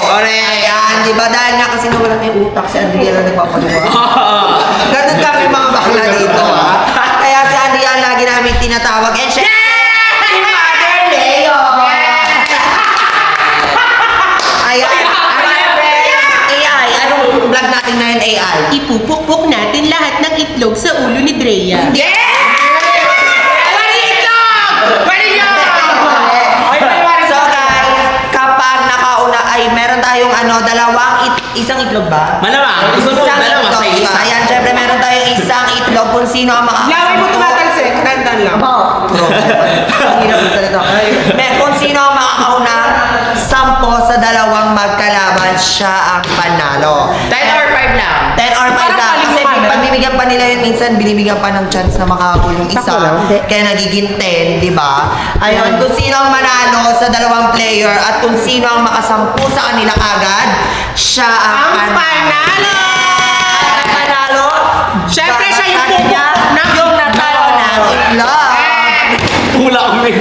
Correct. Ayan, di ba? Dahil nga kasi nawalan yung utak si Andrea na nagpapaluwa. Ganun kami mga bakla dito, ha? Kaya si Andrea lagi namin tinatawag. And syempre, si Mother Leo. Ayan. AI, anong vlog natin na yun, AI? Ipupukpok natin lahat ng itlog sa ulo ni Drea. So guys, kapag nakauna ay meron tayong isang itlog ba? Malamang. Gusto mo dalawa sa itlog, isa. Ayan, syempre meron tayong isang itlog kung sino ang Laway mo makakasampu. tumatalsik, dandan lang. Kung sino ang makakaunang 10 sa dalawang magkalaban, siya ang panalo. 10 or 5 lang. 10 or 5 Parang lang. Kasi paligwanan. pagbibigyan pa nila yun, minsan binibigyan pa ng chance na makakakuha yung isa. Kaya nagiging 10, di ba? Ayun, kung sino ang manalo sa dalawang player at kung sino ang makasampu sa kanila agad, siya ang panalo. Ang panalo? Siyempre, siya yung Sa kanya, pupuk yung natalo na itlog. Pula ko may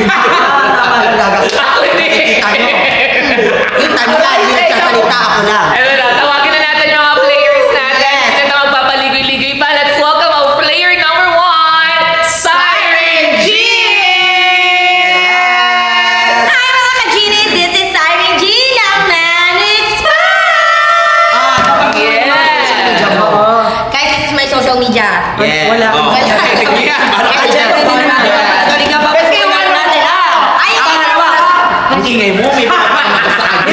Kita nila, hindi nagsasalita ako lang. Ayun na, tawagin na natin yung mga players natin. Ito na magpapaligoy-ligoy pa. Let's welcome our player number 1, Siren G! Hi mga ka-Genie! This is Siren G ng Manix Yes! Guys, this is my social media. Yeah. Wala. Oh. Sige yan. Parang Ay, syempre, hindi na natin. Galing nga ba? Best kayo, ano natin, Ay, Pangalawa. Ang ingay mo. May pagkakas sa akin.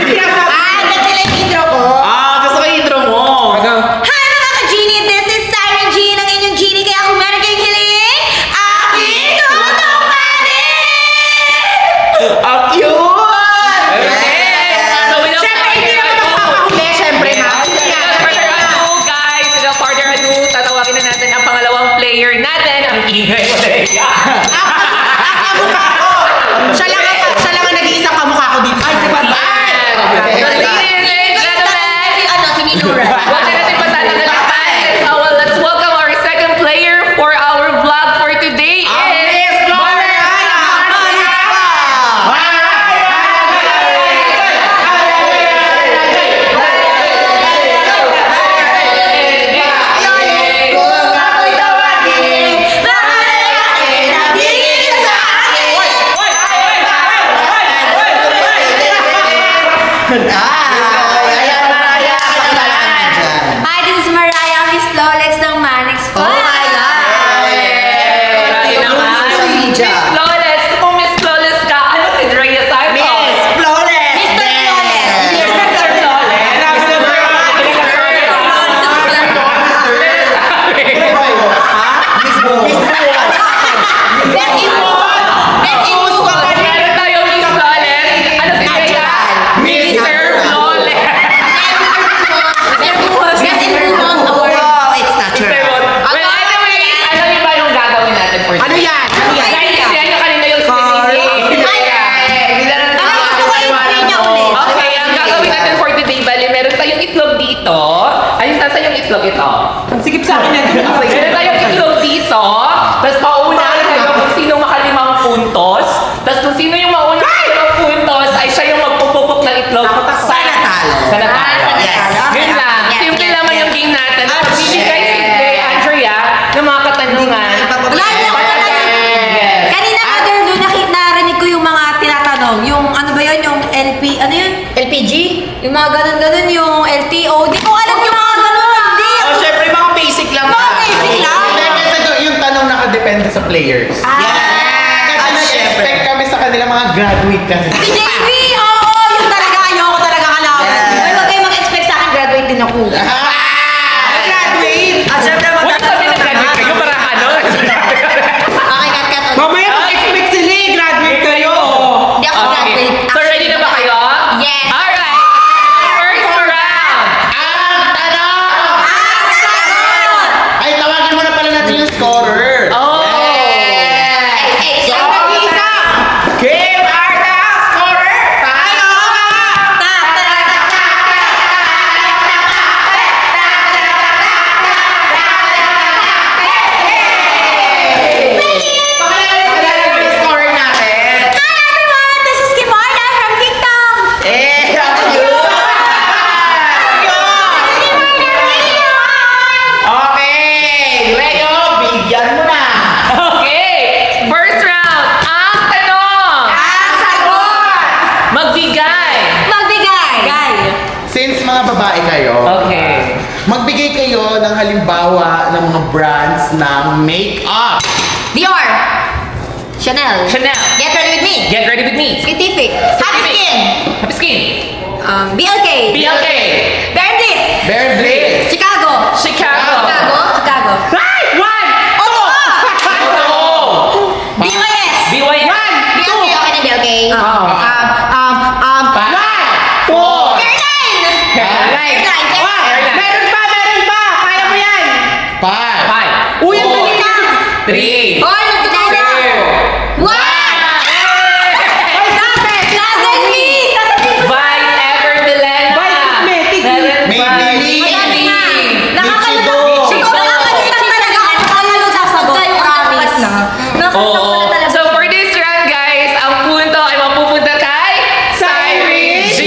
nagtila yung intro ko. Gusto ko yung intro mo. Hi mga ka-Genie! This is Siren G ng inyong Genie. Kaya kung meron kayong hiling, aking tutuparin! Ang cute! So without Siyempre, hindi further naman ado, makakahuli, siyempre, ha? without further ado, guys, without further ado, tatawagin na natin ang pangalawang player natin. Ang ingay mo na Siya lang ang nag-iisang kamukha ko dito. Ay, si Batman! Ladies and gentlemen, Si Minura. huwag na natin patatagal pa. Let's welcome our second player for our vlog for today is Hi, this is Mariah, Miss Lolex ng Manix Oh my God! Marami naman. Social media. Miss Flawless. Kung Miss Flawless ka, ano si Drea Santos? Miss Flawless! Mr. Flawless. Mr. Flawless. Best in Meron tayo Miss Flawless. Ano si Drea? Mr. Flawless. Best in Rumors Award. Wow, it's natural. Well, anyways, alam niyo ba yung gagawin natin for Ano today? yan? Ano yan? Naintindihan niyo kanina yung spelling bee. Gusto ko i-explain niya ulit. Okay, ang gagawin natin for today, bali, meron tayong itlog dito. Ayun, nasa yung itlog ito. Ang sikip sa akin yan. Meron tayong itlog dito. Tapos paunahan kayo kung sino makalimang puntos. Tapos kung sino yung mauna limang puntos, ay siya yung magpupupok ng itlog sa natalo. Sa natalo. Yes. Yun lang. Yes, Simple yes, naman yes. yung game natin. Magbibigay si Andrea ng mga katanungan. Wala niyo ako Yes. Kanina Mother Lu, narinig ko yung mga tinatanong. Yung ano ba yun? Yung LP, ano yun? LPG? Yung mga ganun-ganun, yung LTO. Di ko alam yung mga ganun. Hindi. Syempre, mga basic lang. Mga basic lang. Yung tanong nakadepende sa players. Ano, Kasi syempre. expect kami sa kanila mga graduate kasi. Si JB, oo, yung talaga, ayoko talaga kalaban. Yes. Ay, huwag kayo mag-expect sa akin, graduate din ako. Graduate! At syempre, Huwag sabi na graduate kayo para ano. Okay, cut. Mamaya mag-expect sila eh. Graduate kayo. Hindi ako Okay. graduate. So ready na ba kayo? Yes. Alright. First round. Ay, tawagin mo na pala natin yung scorer. Oh. Game are the scorer! Since mga babae kayo, Okay. magbigay kayo ng halimbawa ng mga brands ng makeup. Dior. Chanel. Chanel. Get ready with me. Get ready with me. Scientific. Happy Skin. Happy Skin. BLK. BLK. Bare Bliss. Bare Bliss. Chicago. Chicago. Chicago. Ay! One! Oto. Oh! BYS. BYS. BLK. Okay na BLK. Four. Airline. Airline. Meron pa! Kaya mo yan! Five. Uy, ang galing na! 3. Hoy, nagkakaya. One. Lazen me. Vice Ever Delena. Vice Cosmetics. Meron pa. Maybelline. Madami na. Nichido. Nakakalimutan talaga. Ano yung sasagot? Promise. Oo. So for this round, guys, ang punto ay mapupunta kay Siren G.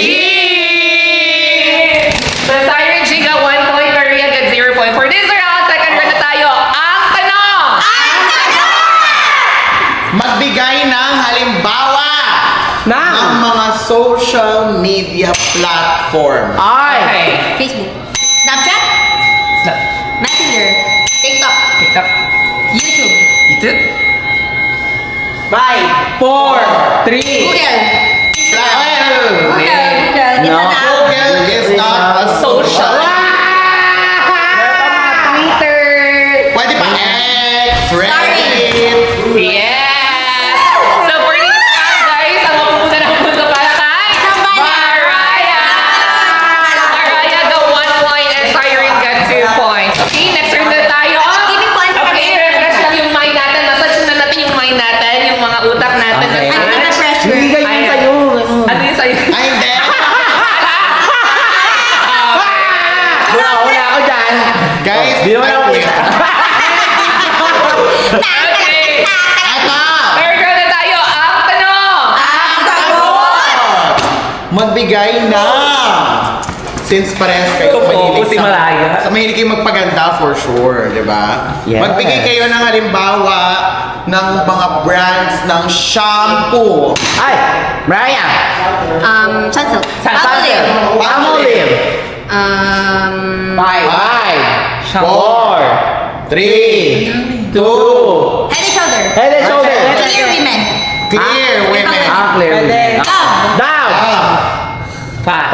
So Siren G got 1 point, Maria got 0 point. For this round, second round na tayo. Ang tanong! Magbigay ng halimbawa Ng? ng mga social media platform. Okay. Facebook. Snapchat. Messenger. TikTok. TikTok. YouTube. YouTube. 5, 4, 3. Google. Well, Google. It's No. an app. Google is not a Social. Twitter. Pwede pa X, Reddit. Yes! So for this round, guys, ang mapupunta ng punto para kay Mariah. Mariah got 1 point and Siren got 2 points. Okay, next round na tayo. Giving points for Okay, this. refresh lang yung mind natin. Massage na natin yung mind natin, yung mga utak natin. Okay. Ano na pressure? Hindi ganyan Ayan. sa'yo. Ano yung sa'yo? Ay, hindi. Wala ako dyan. Guys, Di naman ako okay. Okay. Ito! Third round na tayo. Ang tanong! Magbigay na! Since parehas kayo Focus si Mariah. sa mahilig kayo magpaganda for sure, di ba? Yes. Magbigay kayo ng halimbawa ng mga brands ng shampoo. Ay, Brian. Sunsilk. Sunsilk. Palmolive. 5. 5, 4, 3, 2, Head and shoulder. Head and shoulder. Clear women. Clear women. Clear. Dove. Down. Five.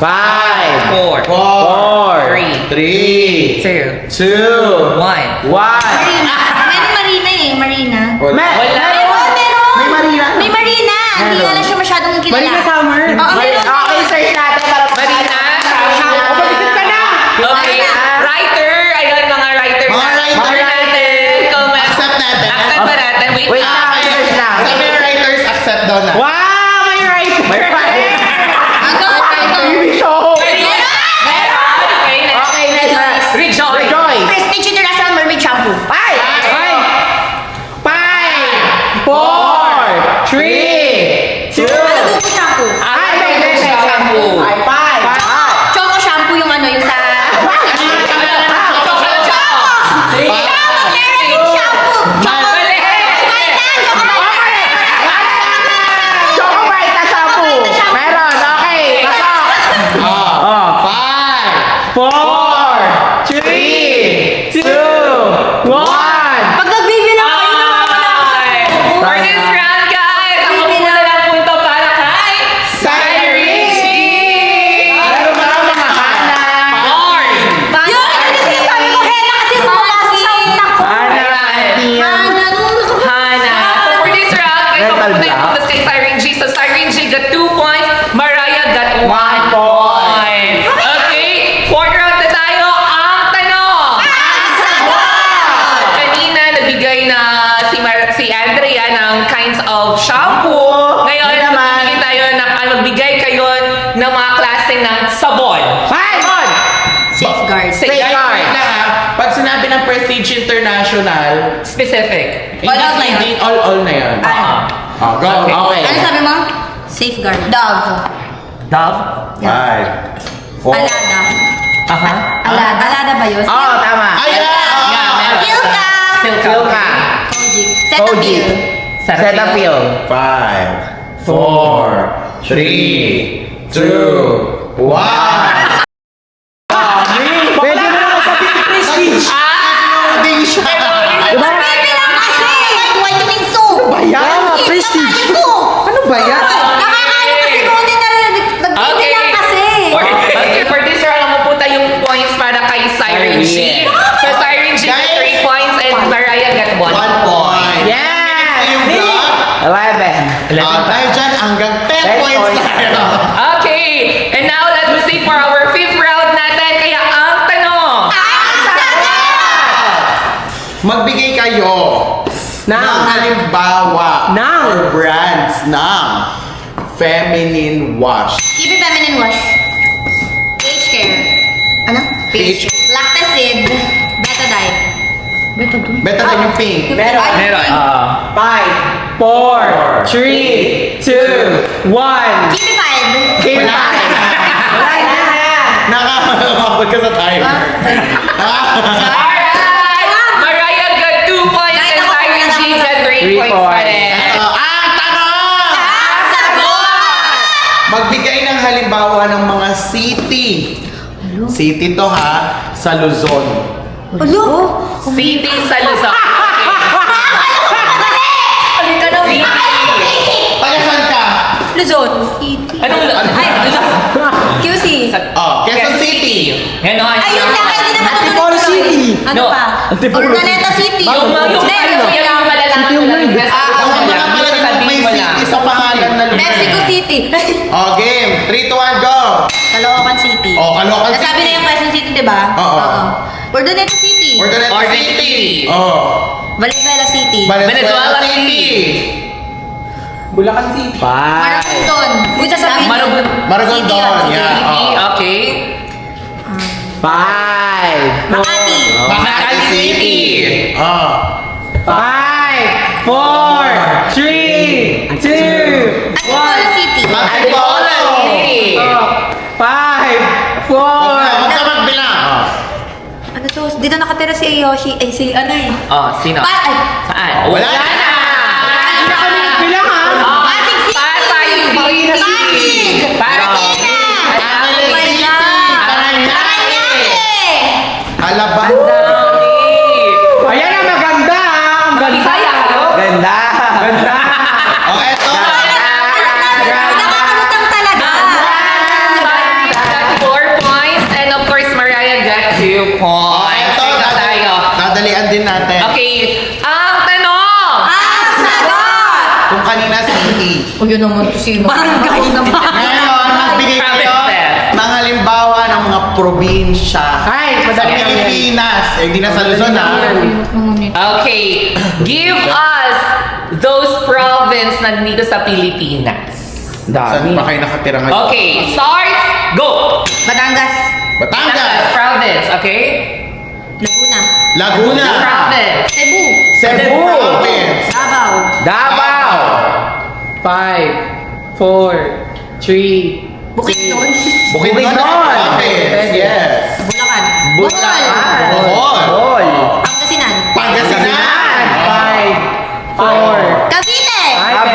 5, 4. 4, 3, 2. 2, 1. 1. Marina. Meron Marina eh. Marina. Wala. Meron. May Marina. May Marina. Hindi Meron. nga lang siya masyadong kilala. Marina Summer. Oo, meron. Okay, search natin para Marina. Pag-isip ka na. Okay. Writer. Ayun, mga writer. Mga writer. Comment natin. Comment. Accept natin. Accept ba natin? Wait Wait lang. lang, search lang. Sabi ng writers, accept daw na. Wow, may right. May right. Ang gawin TV show. Meron. Okay, next. Okay, next. Rejoice. Rejoice. Prestige International Mermaid Shampoo. 5, 4, 3, 2. Ano dugo shampoo? Ay, may shampoo. 5. Choco shampoo yung ano, yung sa... Meron shampoo. Choco Bright na shampoo. Meron, okay. Pasok. 5, 4, 3, 2, 1. Pag nagbibilang kayo, nawawala ako sa buko. For this round, guys, ang mapupunta ng punto para kay Siren G. Meron ba ang mga hana? Corn. Yun, ano yung sinasabi ko, Hela, kasi pumasok sa utak ko. Hana. Hana, Hana. So for this round, guys, Mental mapupunta yung block. puntos kay Siren G. So Siren G got 2 points. Mariah got 1 point. point. Okay, fourth round na tayo. Ang tanong. Kanina, nagbigay na si Andrea ng kinds of shampoo. Ngayon, Hindi naman. magbigay kayo ng mga klase ng sabon. 5. Safeguard. Safeguard. Wait lang ah. Pag sinabi ng Prestige International, Specific. All out na yun. all na yun. Go. Okay. Ano sabi mo? Safeguard. Dove. Dove. 5, 4. Alada. Aha. Alada. Alada ba yun? Oo, tama. Ay, Yeah, meron. Silka. Silka. Kojic. Kojic. Cetaphil. Cetaphil. 5, 4, 3, 2, 1. Okay, and now let's proceed for our fifth round natin. Kaya ang tanong. Magbigay kayo ng halimbawa or brands ng feminine wash. Keep it feminine wash. PH Care. Ano? PH. Lactacid. Betadine. Betadine yung pink. Meron. Meron. 5, 4, 3, 2, 1. Keep it fine. Nakakamapag ka sa timer. Alright! Mariah got 2 points Kahit and ako, Siren G wala got 3 3 points pa points. rin. Ang tanong! Magbigay ng halimbawa ng mga city. City to ha, sa Luzon. Ulo? City sa Luzon. Okay. City. Taga saan ka? Luzon. Anong Luzon? Ay, Luzon. QC. Quezon City. Ganon. Ayun lang, hindi naman Antipolo City. Ano No. pa? Urdaneta City. Yung malalaman mo lang yung best Ang mga sasabihin may mo lang. city sa pangalan na Luzon. Mexico City. Game. 3, 2, 1, go! Caloocan City. Caloocan City. Nasabi na yung Quezon City, di ba? Oo. Urdaneta City. Urdaneta Orange City. City. Valenzuela City. Venezuela City. Bulacan City. 5. Maragondon. Uy, sasabihin niyo. Maragondon, City, yeah. City. Okay. 5. Makati. Makati City. 5, 4, 3, 2, Antipolo City. Antipolo City. 5, 4. Huwag ka magbilang. Ano to? Dito nakatira si Yoshi. Eh, si ano eh. Oh, sino? Ay! Saan? Wala na. Hindi na kami nagbilang ha. Pasig City! Pasig City. Pasig! Pasig. Oh my God! Paranaque! Alabang. Ayan ang maganda ha. Ang ganda. Bisaya ako. Ganda. Ganda. Eto. Nakakalutang talaga. Siren got 4 points and of course Mariah got 2 points. Eto, Ito tayo. dadalian din natin. Okay, ang tanong. Ang sagot! Kung kanina city. O yun naman to si Barangay. Ngayon, magbigay kayo Provinces. ng halimbawa ng mga probinsya. Ay, Sa madali lang yan. Pilipinas. Eh, di na sa Luzon ha. Okay, give us those province na dito sa Pilipinas. Saan pa kayo nakatira ngayon? Okay, start, go! Batangas. Batangas. Province, okay? Laguna. Laguna. Province. Cebu. Cebu Province. Davao. Davao. 5, 4, 3, Bukidnon. Bukidnon. Province. Yes. Bulacan. Bulacan. Bohol. Bohol. Pangasinan. Pangasinan. 5, 4, Cavite.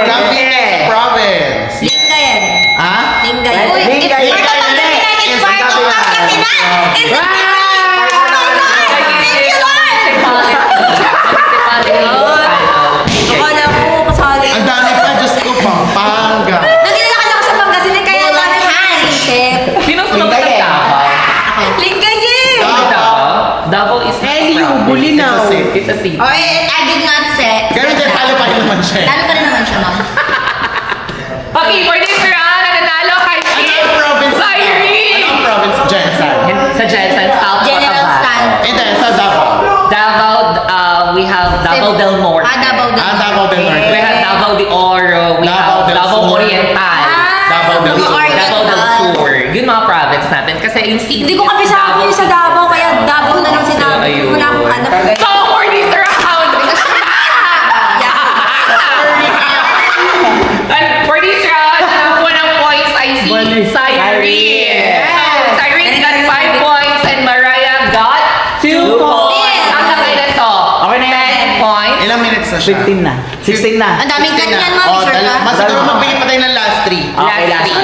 Cavite Province. Lingayen. Ha? Lingayen. Uy, It's Lingayen. part of Pangasinan. It's part of Pangasinan. It's part of Pangasinan. Thank you, Lord. Akala ko kasali. Ang dami pa, Diyos ko, Pampanga. Naglalakad ako sa Pangasinan kaya parang naisip. Sino sunog ng Davao? Lingayen. Davao is not Eliu, province. Bulinaw. It's a city. Oh, I did not say. Pero din, talo pa rin naman siya. Talo pa rin naman siya, ma'am. Okay, for this round, nanalo kay Anong province? Siren! Anong province? Jensen. Sa Jensen, South General Cotabato. San. Hindi, sa Davao. Davao, we have Davao del Norte. Davao del Davao del Norte. We have Davao de Oro. We Davao have del Davao Sur. Oriental. Davao del Sur. Davao del Sur. Yun mga province natin. Kasi yung city. Hindi ko kabisado yung sa Davao, kaya Davao na lang sinabi. Ayun. Wala akong alam. So, for this round, and for this round, ang unang points ay si Siren. So, Siren got 5 points and Mariah got 2 points. Ang kailan to? Okay na yan. 10 points. Ilang minutes na siya? 15 na. 16 na. Ang daming cut yan, ma'am. Oh, Sure ka? mas siguro magbigay pa tayo ng last 3. Okay, last three.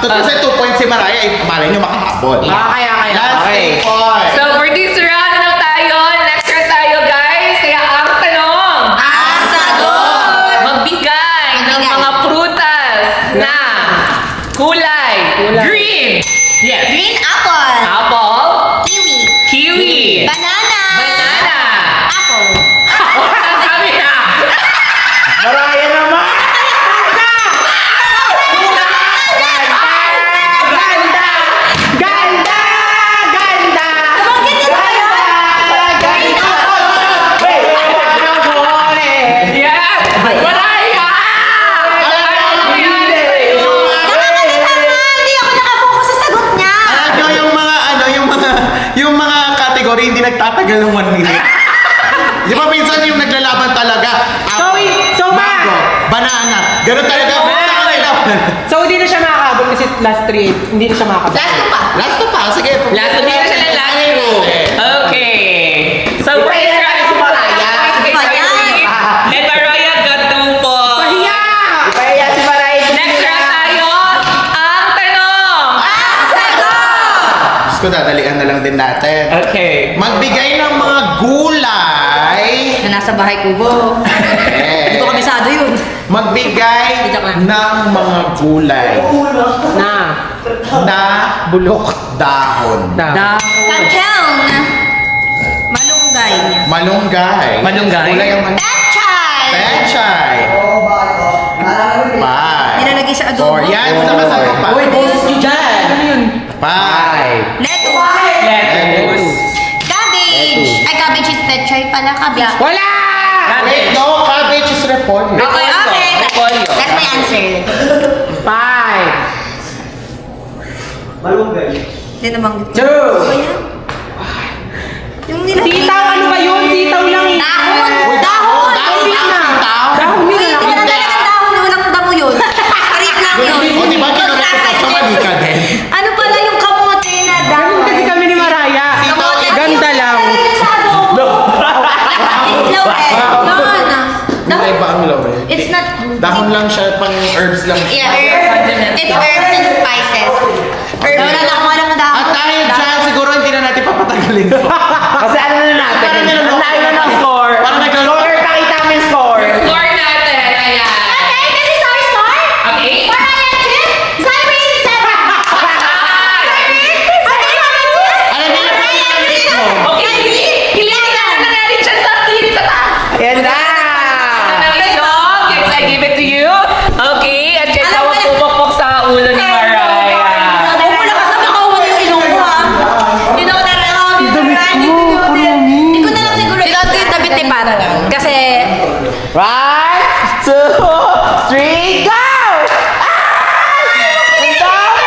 Kasi 2 points si Mariah, eh, malay nyo makahabol. Okay. Last Okay. 3 points. So, for this round, ano tayo? Next round tayo, guys. Kaya ang tanong, Ang sagot! magbigay ng Magbigay. mga prutas na kulay green. Yes. Green apple. Apple, Kiwi. kiwi, Banana. banana. Apple. Sabi na. Maraya naman. nagtatagal ng 1 minute. Di ba minsan yung naglalaban talaga? So, mango, banana. Ganun talaga. So, hindi na siya makakabot kasi last 3, hindi na siya makakabot. Last two pa. Sige. Last two, hindi na siya ng last two. Okay. So, first round is Mariah. And Mariah got 2 points. Pahiya! Pahiya si Maray. Next round tayo, ang tanong. Gusto ko dadalian na lang din natin. Okay. Magbigay ng mga gulay. Na nasa bahay kubo. Hindi ko kabisado yun. Magbigay Joke lang. ng mga gulay na Bulok. dahon. Kangkong. Malunggay. Malunggay. Malunggay? Gulay ang Pechay. pechay. Five. Nilalagay sa adobo. 4. Yan, nakasama pa. Uy, boses nyo dyan. Ano yun? 5. Lettuce. Lettuce. Cabbage. Ay, cabbage is pechay pala. Cabbage. Wala! Wait, no, cabbage is repolyo. Okay, okay. Repolyo. That's my answer. 5. Hindi naman. 2. Yung nilagay. Sitaw, ano ba yun? Sitaw lang eh. Dahon. Uy, Dahon. dahon, Dahon. Dahon Uy, yun. hindi ka na talaga ng dahon. Walang damo yun. Straight lang yun. O, di ba kinurek ko pa sa manika din? Ano pala yung kamote na dahon? Ganun kasi kami ni Maraya. Kamote. Ganda lang. Sa adobo. It's no Gulay ba ang laurel? It's not. Dahon lang siya, pang herbs lang. Yeah, it's herbs and spices. Herbs. Wala na akong alam na dahon. At dahil dyan, siguro hindi na natin papatagalin. Kasi ano na natin? Parang niloloko. Ang layo na ng score. Parang naglaloko. Score, pakita mo yung score. Score natin. Ayan. Okay, this is our score. Okay. Mariah 2, Cyrene 7. Alam niyo yung Okay. Ilan na nangyari dyan sa akin sa taas? Ayan na. Yes, I give it to you. Okay, at check Alam out mo na- pupokpok sa ulo ni Mariah. Wala ka sa makawan yung ilong ko ha. Yun ako Hindi ko na lang siguro. Sinuot ko yung damit ni Pat. Kasi 1, 2, 3, go! Ang dami!